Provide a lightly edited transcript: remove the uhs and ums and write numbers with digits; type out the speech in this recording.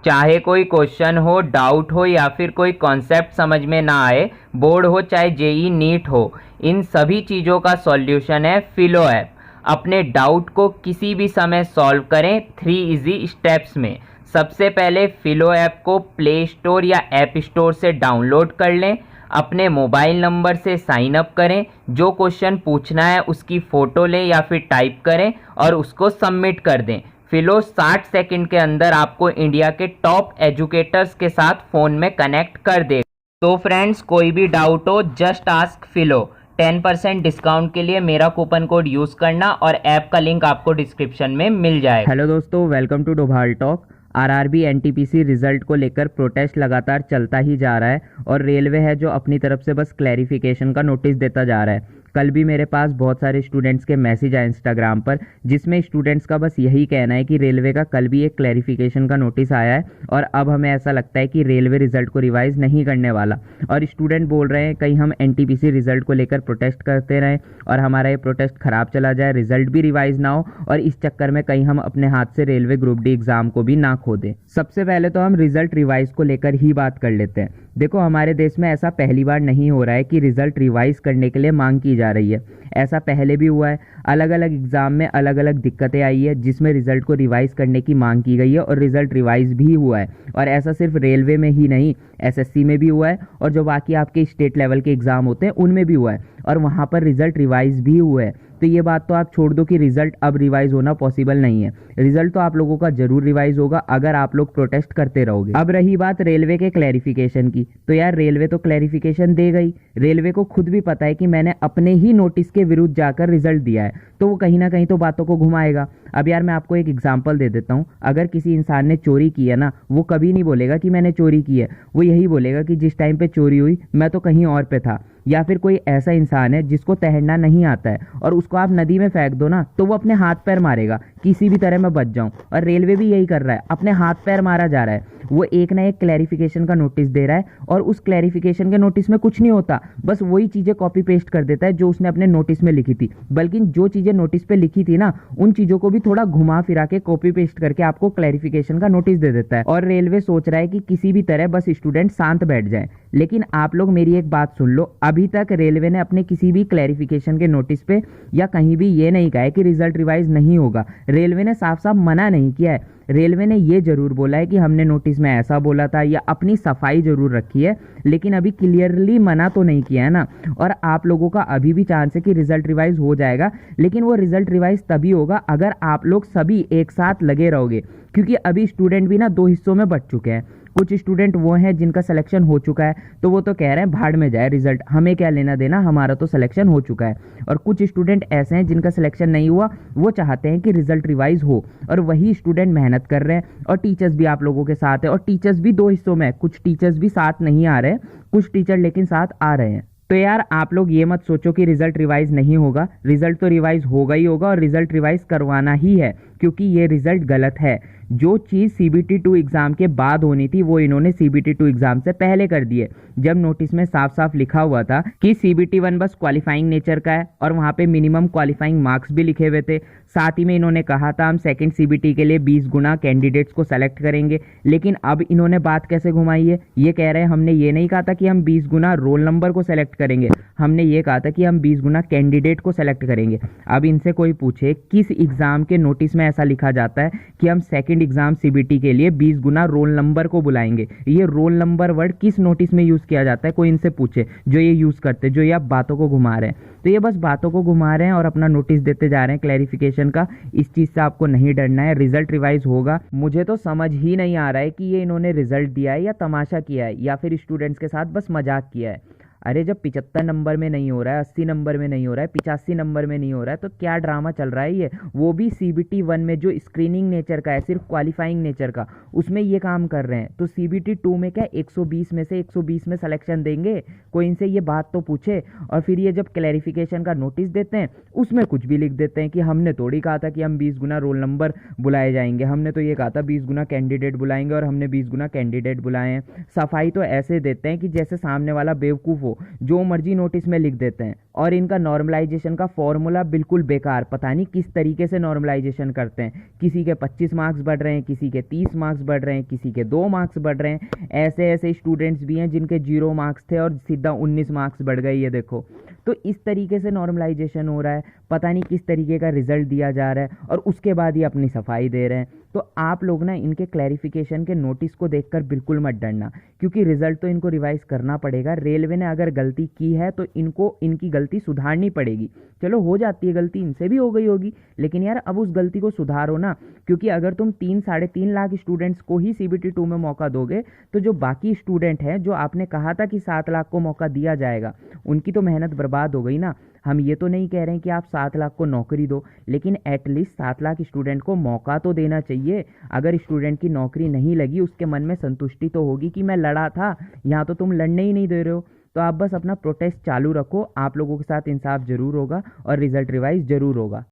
चाहे कोई क्वेश्चन हो, डाउट हो या फिर कोई कॉन्सेप्ट समझ में ना आए, बोर्ड हो चाहे जेई नीट हो, इन सभी चीज़ों का सॉल्यूशन है फिलो ऐप। अपने डाउट को किसी भी समय सॉल्व करें 3 इजी स्टेप्स में। सबसे पहले फिलो ऐप को प्ले स्टोर या ऐप स्टोर से डाउनलोड कर लें। अपने मोबाइल नंबर से साइन अप करें। जो क्वेश्चन पूछना है उसकी फ़ोटो लें या फिर टाइप करें और उसको सबमिट कर दें। फिलो 60 सेकंड के अंदर आपको इंडिया के टॉप एजुकेटर्स के साथ फ़ोन में कनेक्ट कर देगा। तो फ्रेंड्स, कोई भी डाउट हो जस्ट आस्क फिलो। 10% डिस्काउंट के लिए मेरा कूपन कोड यूज़ करना और ऐप का लिंक आपको डिस्क्रिप्शन में मिल जाएगा। हेलो दोस्तों, welcome to Dobhal talk. RRB NTPC result को लेकर प्रोटेस्ट लगातार चलता ही जा रहा है और रेलवे है जो अपनी तरफ से बस क्लैरिफिकेशन का नोटिस देता जा रहा है। कल भी मेरे पास बहुत सारे स्टूडेंट्स के मैसेज आए इंस्टाग्राम पर, जिसमें स्टूडेंट्स का बस यही कहना है कि रेलवे का कल भी एक क्लैरिफिकेशन का नोटिस आया है और अब हमें ऐसा लगता है कि रेलवे रिजल्ट को रिवाइज नहीं करने वाला। और स्टूडेंट बोल रहे हैं कहीं हम एनटीपीसी रिजल्ट को लेकर प्रोटेस्ट करते रहें और हमारा ये प्रोटेस्ट खराब चला जाए, रिजल्ट भी रिवाइज ना हो और इस चक्कर में कहीं हम अपने हाथ से रेलवे ग्रुप डी एग्जाम को भी ना खो दें। सबसे पहले तो हम रिजल्ट रिवाइज को लेकर ही बात कर लेते हैं। देखो, हमारे देश में ऐसा पहली बार नहीं हो रहा है कि रिजल्ट रिवाइज करने के लिए मांग की जा रही है। ऐसा पहले भी हुआ है, अलग अलग एग्जाम में अलग अलग दिक्कतें आई है जिसमें रिजल्ट को रिवाइज करने की मांग की गई है और रिजल्ट रिवाइज भी हुआ है। और ऐसा सिर्फ रेलवे में ही नहीं, एसएससी में भी हुआ है और जो बाकी आपके स्टेट लेवल के एग्जाम होते हैं उनमें भी हुआ है और वहाँ पर रिजल्ट रिवाइज भी हुआ है। तो ये बात तो आप छोड़ दो कि रिजल्ट अब रिवाइज होना पॉसिबल नहीं है। रिजल्ट तो आप लोगों का जरूर रिवाइज होगा अगर आप लोग प्रोटेस्ट करते रहोगे। अब रही बात रेलवे के क्लैरिफिकेशन की, तो यार रेलवे तो क्लैरिफिकेशन दे गई। रेलवे को खुद भी पता है कि मैंने अपने ही नोटिस के विरुद्ध जाकर रिजल्ट दिया है, तो वो कहीं ना कहीं तो बातों को घुमाएगा। अब यार मैं आपको एक एग्जांपल दे देता हूँ। अगर किसी इंसान ने चोरी की है ना, वो कभी नहीं बोलेगा कि मैंने चोरी की है, वो यही बोलेगा कि जिस टाइम पे चोरी हुई मैं तो कहीं और पे था। या फिर कोई ऐसा इंसान है जिसको तैरना नहीं आता है और उसको आप नदी में फेंक दो ना, तो वो अपने हाथ पैर मारेगा किसी भी तरह मैं बच जाऊं। और रेलवे भी यही कर रहा है, अपने हाथ पैर मारा जा रहा है। वो एक ना एक क्लैरिफिकेशन का नोटिस दे रहा है और उस क्लैरिफिकेशन के नोटिस में कुछ नहीं होता, बस वही चीजें कॉपी पेस्ट कर देता है जो उसने अपने नोटिस में लिखी थी। बल्कि जो चीजें नोटिस पे लिखी थी ना, उन चीजों को भी थोड़ा घुमा फिरा के कॉपी पेस्ट करके आपको क्लैरिफिकेशन का नोटिस दे देता है। और रेलवे सोच रहा है कि किसी भी तरह बस स्टूडेंट शांत बैठ जाए। लेकिन आप लोग मेरी एक बात सुन लो, अभी तक रेलवे ने अपने किसी भी क्लैरिफिकेशन के नोटिस पे या कहीं भी ये नहीं कहा है कि रिजल्ट रिवाइज नहीं होगा। रेलवे ने साफ साफ मना नहीं किया है। रेलवे ने ये जरूर बोला है कि हमने नोटिस में ऐसा बोला था या अपनी सफाई जरूर रखी है, लेकिन अभी क्लियरली मना तो नहीं किया है ना। और आप लोगों का अभी भी चांस है कि रिजल्ट रिवाइज हो जाएगा, लेकिन वो रिजल्ट रिवाइज तभी होगा अगर आप लोग सभी एक साथ लगे रहोगे। क्योंकि अभी स्टूडेंट भी ना दो हिस्सों में बंट चुके हैं। कुछ स्टूडेंट वो हैं जिनका सिलेक्शन हो चुका है, तो वो तो कह रहे हैं भाड़ में जाए रिजल्ट, हमें क्या लेना देना, हमारा तो सिलेक्शन हो चुका है। और कुछ स्टूडेंट ऐसे हैं जिनका सिलेक्शन नहीं हुआ, वो चाहते हैं कि रिजल्ट रिवाइज हो। और वही स्टूडेंट मेहनत कर रहे हैं और टीचर्स भी आप लोगों के साथ है। और टीचर्स भी दो हिस्सों में है, कुछ टीचर्स भी साथ नहीं आ रहे हैं, कुछ टीचर लेकिन साथ आ रहे हैं। तो यार आप लोग ये मत सोचो कि रिजल्ट रिवाइज नहीं होगा, रिजल्ट तो रिवाइज होगा ही होगा और रिजल्ट रिवाइज करवाना ही है, क्योंकि ये रिजल्ट गलत है। जो चीज़ सीबीटी 2 एग्जाम के बाद होनी थी वो इन्होंने सीबीटी 2 एग्जाम से पहले कर दी है। जब नोटिस में साफ साफ लिखा हुआ था कि सीबीटी 1 बस क्वालिफाइंग नेचर का है और वहाँ पे मिनिमम क्वालिफाइंग मार्क्स भी लिखे हुए थे। साथ ही में इन्होंने कहा था हम सेकंड सीबीटी के लिए 20 गुना कैंडिडेट्स को सेलेक्ट करेंगे। लेकिन अब इन्होंने बात कैसे घुमाई है, ये कह रहे हैं हमने ये नहीं कहा था कि हम 20 गुना रोल नंबर को सेलेक्ट करेंगे, हमने ये कहा था कि हम 20 गुना कैंडिडेट को सेलेक्ट करेंगे। अब इनसे कोई पूछे किस एग्जाम के नोटिस में ऐसा लिखा जाता है कि हम सेकंड एग्जाम सीबीटी के लिए 20 गुना रोल नंबर को बुलाएंगे। ये रोल नंबर वर्ड किस नोटिस में यूज किया जाता है, कोई इनसे पूछे जो ये यूज करते, जो ये आप बातों को घुमा रहे हैं। तो ये बस बातों को घुमा रहे हैं और अपना नोटिस देते जा रहे हैं क्लैरिफिकेशन का। इस चीज से आपको नहीं डरना है, रिजल्ट रिवाइज होगा। मुझे तो समझ ही नहीं आ रहा है कि ये इन्होंने रिजल्ट दिया है या तमाशा किया है या फिर स्टूडेंट्स के साथ बस मजाक किया है। अरे जब 75 नंबर में नहीं हो रहा है, 80 नंबर में नहीं हो रहा है, 85 नंबर में नहीं हो रहा है, तो क्या ड्रामा चल रहा है ये। वो भी सीबीटी 1 में जो स्क्रीनिंग नेचर का है, सिर्फ क्वालिफाइंग नेचर का, उसमें ये काम कर रहे हैं। तो सीबीटी 2 में क्या 120 में से 120 में सिलेक्शन देंगे, कोई इनसे ये बात तो पूछे। और फिर ये जब क्लैरिफिकेशन का नोटिस देते हैं उसमें कुछ भी लिख देते हैं कि हमने थोड़ी कहा था कि हम 20 गुना रोल नंबर बुलाए जाएंगे, हमने तो ये कहा था 20 गुना कैंडिडेट बुलाएंगे और हमने 20 गुना कैंडिडेट बुलाए हैं। सफाई तो ऐसे देते हैं कि जैसे सामने वाला बेवकूफ़ हो देखो जो मर्जी नोटिस में लिख देते हैं, और इनका नॉर्मलाइजेशन का फॉर्मूला बिल्कुल बेकार, पता नहीं किस तरीके से नॉर्मलाइजेशन करते हैं। किसी के 25 मार्क्स बढ़ रहे हैं, किसी के 30 मार्क्स बढ़ रहे हैं, किसी के 2 मार्क्स बढ़ रहे हैं। ऐसे ऐसे स्टूडेंट्स भी हैं जिनके 0 मार्क्स थे और सीधा 19 मार्क्स बढ़ गए, ये देखो। तो इस तरीके से नॉर्मलाइजेशन हो रहा है, पता नहीं किस तरीके का रिजल्ट दिया जा रहा है, और उसके बाद ये अपनी सफाई दे रहे हैं। तो आप लोग ना इनके क्लैरिफिकेशन के नोटिस को देखकर बिल्कुल मत डरना, क्योंकि रिजल्ट तो इनको रिवाइज करना पड़ेगा। रेलवे ने अगर गलती की है तो इनको इनकी गलती सुधारनी पड़ेगी। चलो हो जाती है गलती, इनसे भी हो गई होगी, लेकिन यार अब उस गलती को सुधारो ना, क्योंकि अगर तुम 3-3.5 लाख स्टूडेंट्स को ही CBT 2 में मौका दोगे, तो जो बाकी स्टूडेंट हैं, जो आपने कहा था कि 7 लाख को मौका दिया जाएगा, उनकी तो मेहनत बर्बाद हो गई ना। हम ये तो नहीं कह रहे हैं कि आप 7 लाख को नौकरी दो, लेकिन एटलीस्ट 7 लाख स्टूडेंट को मौका तो देना चाहिए। अगर स्टूडेंट की नौकरी नहीं लगी, उसके मन में संतुष्टि तो होगी कि मैं लड़ा था, यहाँ तो तुम लड़ने ही नहीं दे रहे हो। तो आप बस अपना प्रोटेस्ट चालू रखो, आप लोगों के साथ इंसाफ जरूर होगा और रिजल्ट रिवाइज जरूर होगा।